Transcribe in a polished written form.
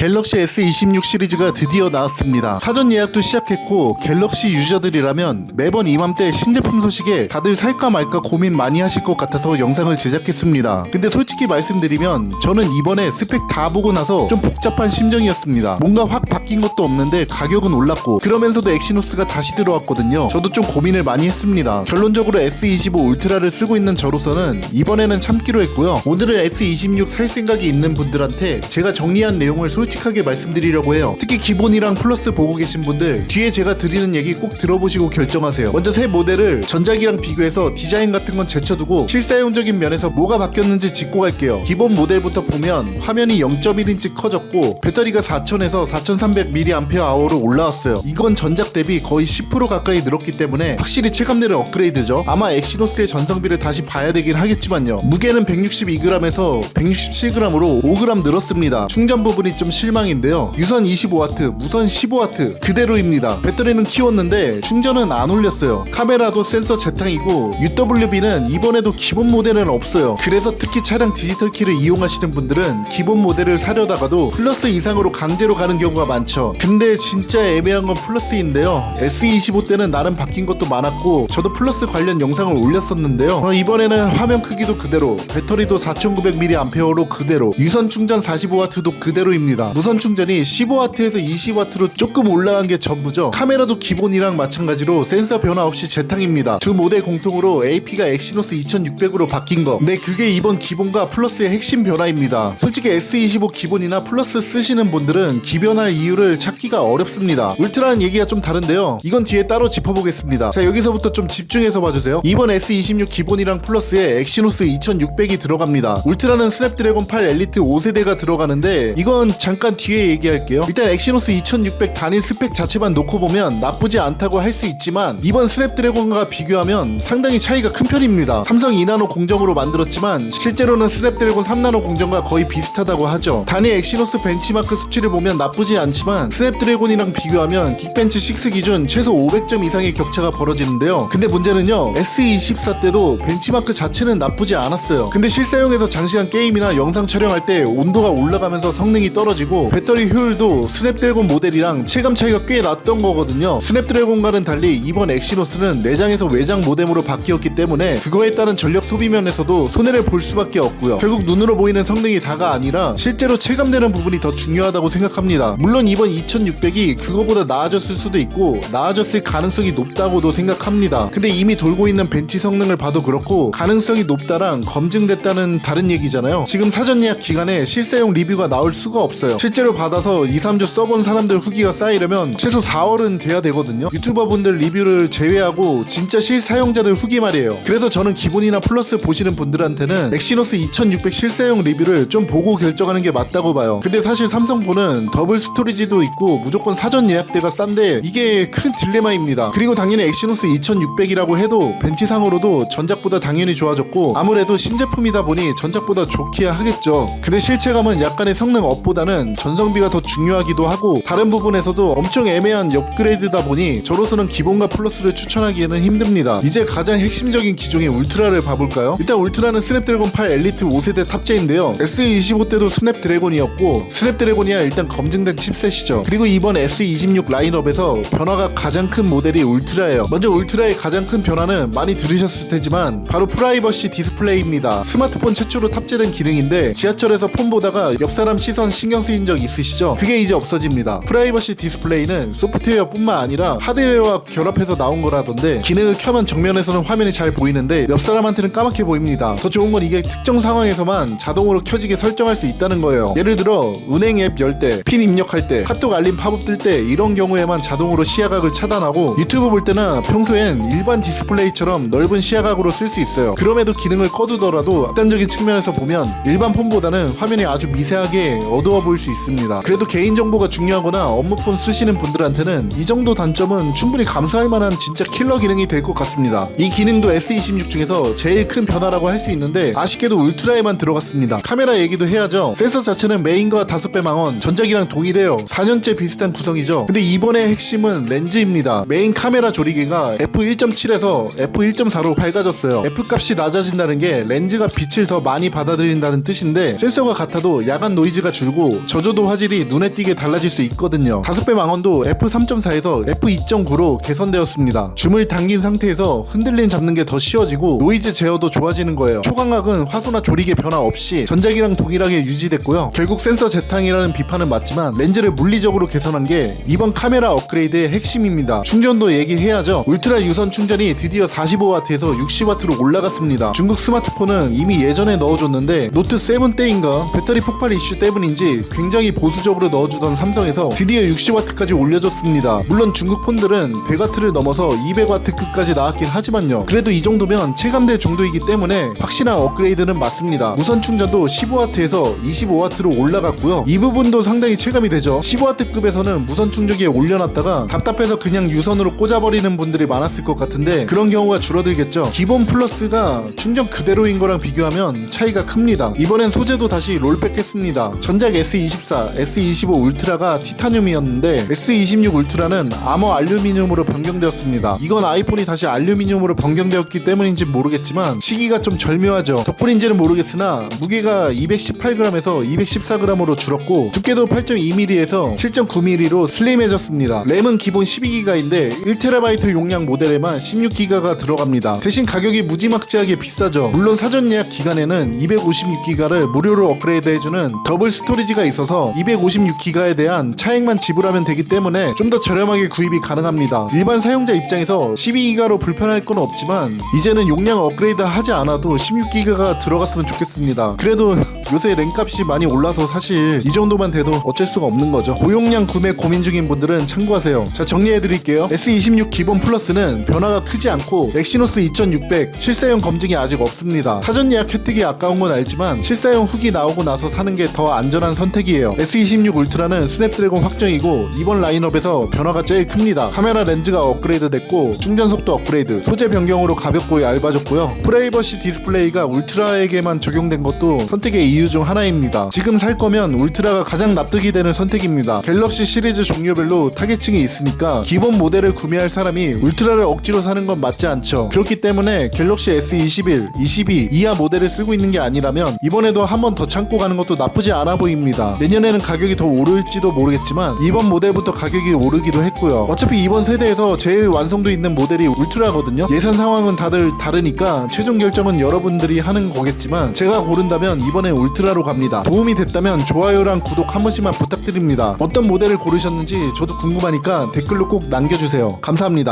갤럭시 S26 시리즈가 드디어 나왔습니다. 사전 예약도 시작했고 갤럭시 유저들이라면 매번 이맘때 신제품 소식에 다들 살까 말까 고민 많이 하실 것 같아서 영상을 제작했습니다. 근데 솔직히 말씀드리면 저는 이번에 스펙 다 보고 나서 좀 복잡한 심정이었습니다. 뭔가 확 바뀐 것도 없는데 가격은 올랐고 그러면서도 엑시노스가 다시 들어왔거든요. 저도 좀 고민을 많이 했습니다. 결론적으로 S25 울트라를 쓰고 있는 저로서는 이번에는 참기로 했고요. 오늘은 S26 살 생각이 있는 분들한테 제가 정리한 내용을 솔직하게 말씀드리려고 해요. 특히 기본이랑 플러스 보고 계신 분들 뒤에 제가 드리는 얘기 꼭 들어보시고 결정하세요. 먼저 새 모델을 전작이랑 비교해서 디자인 같은 건 제쳐두고 실사용적인 면에서 뭐가 바뀌었는지 짚고 갈게요. 기본 모델부터 보면 화면이 0.1인치 커졌고 배터리가 4000에서 4300mAh로 올라왔어요. 이건 전작 대비 거의 10% 가까이 늘었기 때문에 확실히 체감되는 업그레이드죠. 아마 엑시노스의 전성비를 다시 봐야 되긴 하겠지만요. 무게는 162g에서 167g으로 5g 늘었습니다. 충전 부분이 좀 실망인데요. 유선 25W, 무선 15W 그대로입니다. 배터리는 키웠는데 충전은 안 올렸어요. 카메라도 센서 재탕이고 UWB는 이번에도 기본 모델은 없어요. 그래서 특히 차량 디지털 키를 이용하시는 분들은 기본 모델을 사려다가도 플러스 이상으로 강제로 가는 경우가 많죠. 근데 진짜 애매한 건 플러스인데요. S25 때는 나름 바뀐 것도 많았고 저도 플러스 관련 영상을 올렸었는데요. 이번에는 화면 크기도 그대로, 배터리도 4900mAh로 그대로, 유선 충전 45W도 그대로입니다. 무선 충전이 15W에서 20W로 조금 올라간 게 전부죠. 카메라도 기본이랑 마찬가지로 센서 변화 없이 재탕입니다. 두 모델 공통으로 AP가 엑시노스 2600으로 바뀐 거. 네, 그게 이번 기본과 플러스의 핵심 변화입니다. 솔직히 S25 기본이나 플러스 쓰시는 분들은 기변할 이유를 찾기가 어렵습니다. 울트라는 얘기가 좀 다른데요. 이건 뒤에 따로 짚어보겠습니다. 자, 여기서부터 좀 집중해서 봐주세요. 이번 S26 기본이랑 플러스에 엑시노스 2600이 들어갑니다. 울트라는 스냅드래곤 8 엘리트 5세대가 들어가는데 이건 잠깐 뒤에 얘기할게요. 일단 엑시노스 2600 단일 스펙 자체만 놓고 보면 나쁘지 않다고 할 수 있지만 이번 스냅드래곤과 비교하면 상당히 차이가 큰 편입니다. 삼성 2나노 공정으로 만들었지만 실제로는 스냅드래곤 3나노 공정과 거의 비슷하다고 하죠. 단일 엑시노스 벤치마크 수치를 보면 나쁘지 않지만 스냅드래곤이랑 비교하면 긱벤치 6 기준 최소 500점 이상의 격차가 벌어지는데요. 근데 문제는요, S24 때도 벤치마크 자체는 나쁘지 않았어요. 근데 실사용에서 장시간 게임이나 영상 촬영할 때 온도가 올라가면서 성능이 떨어지고 배터리 효율도 스냅드래곤 모델이랑 체감 차이가 꽤 났던 거거든요. 스냅드래곤과는 달리 이번 엑시노스는 내장에서 외장 모뎀으로 바뀌었기 때문에 그거에 따른 전력 소비 면에서도 손해를 볼 수밖에 없고요. 결국 눈으로 보이는 성능이 다가 아니라 실제로 체감되는 부분이 더 중요하다고 생각합니다. 물론 이번 2600이 그거보다 나아졌을 수도 있고 나아졌을 가능성이 높다고도 생각합니다. 근데 이미 돌고 있는 벤치 성능을 봐도 그렇고 가능성이 높다랑 검증됐다는 다른 얘기잖아요. 지금 사전 예약 기간에 실사용 리뷰가 나올 수가 없어요. 실제로 받아서 2-3주 써본 사람들 후기가 쌓이려면 최소 4월은 돼야 되거든요. 유튜버분들 리뷰를 제외하고 진짜 실사용자들 후기 말이에요. 그래서 저는 기본이나 플러스 보시는 분들한테는 엑시노스 2600 실사용 리뷰를 좀 보고 결정하는 게 맞다고 봐요. 근데 사실 삼성폰은 더블 스토리지도 있고 무조건 사전 예약대가 싼데 이게 큰 딜레마입니다. 그리고 당연히 엑시노스 2600이라고 해도 벤치상으로도 전작보다 당연히 좋아졌고 아무래도 신제품이다 보니 전작보다 좋기야 하겠죠. 근데 실체감은 약간의 성능 업보다는 전성비가 더 중요하기도 하고 다른 부분에서도 엄청 애매한 업그레이드다 보니 저로서는 기본과 플러스를 추천하기에는 힘듭니다. 이제 가장 핵심적인 기종의 울트라를 봐볼까요? 일단 울트라는 스냅드래곤 8 엘리트 5세대 탑재인데요. S25 때도 스냅드래곤이었고 스냅드래곤이야 일단 검증된 칩셋이죠. 그리고 이번 S26 라인업에서 변화가 가장 큰 모델이 울트라예요. 먼저 울트라의 가장 큰 변화는 많이 들으셨을 테지만 바로 프라이버시 디스플레이입니다. 스마트폰 최초로 탑재된 기능인데 지하철에서 폰 보다가 옆 사람 시선 신경 쓰인 적 있으시죠? 그게 이제 없어집니다. 프라이버시 디스플레이는 소프트웨어뿐만 아니라 하드웨어와 결합해서 나온 거라던데 기능을 켜면 정면에서는 화면이 잘 보이는데 옆 사람한테는 까맣게 보입니다. 더 좋은 건 이게 특정 상황에서만 자동으로 켜지게 설정할 수 있다는 거예요. 예를 들어 은행 앱 열 때, 핀 입력할 때, 카톡 알림 팝업 뜰 때 이런 경우에만 자동으로 시야각을 차단하고 유튜브 볼 때나 평소엔 일반 디스플레이처럼 넓은 시야각으로 쓸 수 있어요. 그럼에도 기능을 꺼두더라도 극단적인 측면에서 보면 일반 폰보다는 화면이 아주 미세하게 어두워 보일 수 있습니다. 그래도 개인정보가 중요하거나 업무폰 쓰시는 분들한테는 이 정도 단점은 충분히 감수할 만한 진짜 킬러 기능이 될 것 같습니다. 이 기능도 S26 중에서 제일 큰 변화라고 할 수 있는데 아쉽게도 울트라에만 들어갔습니다. 카메라 얘기도 해야죠. 센서 자체는 메인과 5배 망원, 전작이랑 동일해요. 4년째 비슷한 구성이죠. 근데 이번의 핵심은 렌즈입니다. 메인 카메라 조리개가 f1.7에서 f1.4로 밝아졌어요. F값이 낮아진다는 게 렌즈가 빛을 더 많이 받아들인다는 뜻인데 센서가 같아도 야간 노이즈가 줄고 저조도 화질이 눈에 띄게 달라질 수 있거든요. 5배 망원도 f3.4에서 f2.9로 개선되었습니다. 줌을 당긴 상태에서 흔들림 잡는 게 더 쉬워지고 노이즈 제어도 좋아지는 거예요. 초광각은 화소나 조리개 변화 없이 전작이랑 동일하게 유지됐고요. 결국 센서 재탕이라는 비판은 맞지만 렌즈를 물리적으로 개선한 게 이번 카메라 업그레이드의 핵심입니다. 충전도 얘기해야죠. 울트라 유선 충전이 드디어 45W에서 60W로 올라갔습니다. 중국 스마트폰은 이미 예전에 넣어줬는데 노트 7 때인가 배터리 폭발 이슈 때문인지 굉장히 보수적으로 넣어주던 삼성에서 드디어 60W까지 올려줬습니다. 물론 중국 폰들은 100W를 넘어서 200W급까지 나왔긴 하지만요. 그래도 이 정도면 체감될 정도이기 때문에 확실한 업그레이드는 맞습니다. 무선 충전도 15W에서 25W로 올라갔고요. 이 부분도 상당히 체감이 되죠. 15W급에서는 무선 충전기에 올려놨다가 답답해서 그냥 유선으로 꽂아버리는 분들이 많았을 것 같은데 그런 경우가 줄어들겠죠. 기본 플러스가 충전 그대로인 거랑 비교하면 차이가 큽니다. 이번엔 소재도 다시 롤백 했습니다. 전작 S24, S25 울트라가 티타늄이었는데 S26 울트라는 아머 알루미늄으로 변경되었습니다. 이건 아이폰이 다시 알루미늄으로 변경되었기 때문인지 모르겠지만 시기가 좀 절묘하죠. 덕분인지는 모르겠으나 무게가 218g에서 214g으로 줄었고 두께도 8.2mm에서 7.9mm로 슬림해졌습니다. 램은 기본 12기가인데 1TB 용량 모델에만 16기가가 들어갑니다. 대신 가격이 무지막지하게 비싸죠. 물론 사전 예약 기간에는 256기가를 무료로 업그레이드 해주는 더블 스토리지가 있어서 256기가에 대한 차액만 지불하면 되기 때문에 좀 더 저렴하게 구입이 가능합니다. 일반 사용자 입장에서 12기가로 불편할 건 없지만 이제는 용량 업그레이드 하지 않아도 16기가가 들어갔으면 좋겠습니다. 그래도 요새 램값이 많이 올라서 사실 이 정도만 돼도 어쩔 수가 없는 거죠. 고용량 구매 고민 중인 분들은 참고하세요. 자, 정리해드릴게요. S26 기본 플러스는 변화가 크지 않고 엑시노스 2600 실사용 검증이 아직 없습니다. 사전 예약 혜택이 아까운 건 알지만 실사용 후기 나오고 나서 사는 게 더 안전한 선택이에요. S26 울트라는 스냅드래곤 확정이고 이번 라인업에서 변화가 제일 큽니다. 카메라 렌즈가 업그레이드 됐고 충전 속도 업그레이드, 소재 변경으로 가볍고 얇아졌고요. 프라이버시 디스플레이가 울트라에게만 적용된 것도 선택의 이유 중 하나입니다. 지금 살 거면 울트라가 가장 납득이 되는 선택입니다. 갤럭시 시리즈 종류별로 타겟층이 있으니까 기본 모델을 구매할 사람이 울트라를 억지로 사는 건 맞지 않죠. 그렇기 때문에 갤럭시 S21, 22 이하 모델을 쓰고 있는 게 아니라면 이번에도 한 번 더 참고 가는 것도 나쁘지 않아 보입니다. 내년에는 가격이 더 오를지도 모르겠지만 이번 모델부터 가격이 오르기도 했고요. 어차피 이번 세대에서 제일 완성도 있는 모델이 울트라거든요. 예산 상황은 다들 다르니까 최종 결정은 여러분들이 하는 거겠지만 제가 고른다면 이번엔 울트라로 갑니다. 도움이 됐다면 좋아요랑 구독 한 번씩만 부탁드립니다. 어떤 모델을 고르셨는지 저도 궁금하니까 댓글로 꼭 남겨주세요. 감사합니다.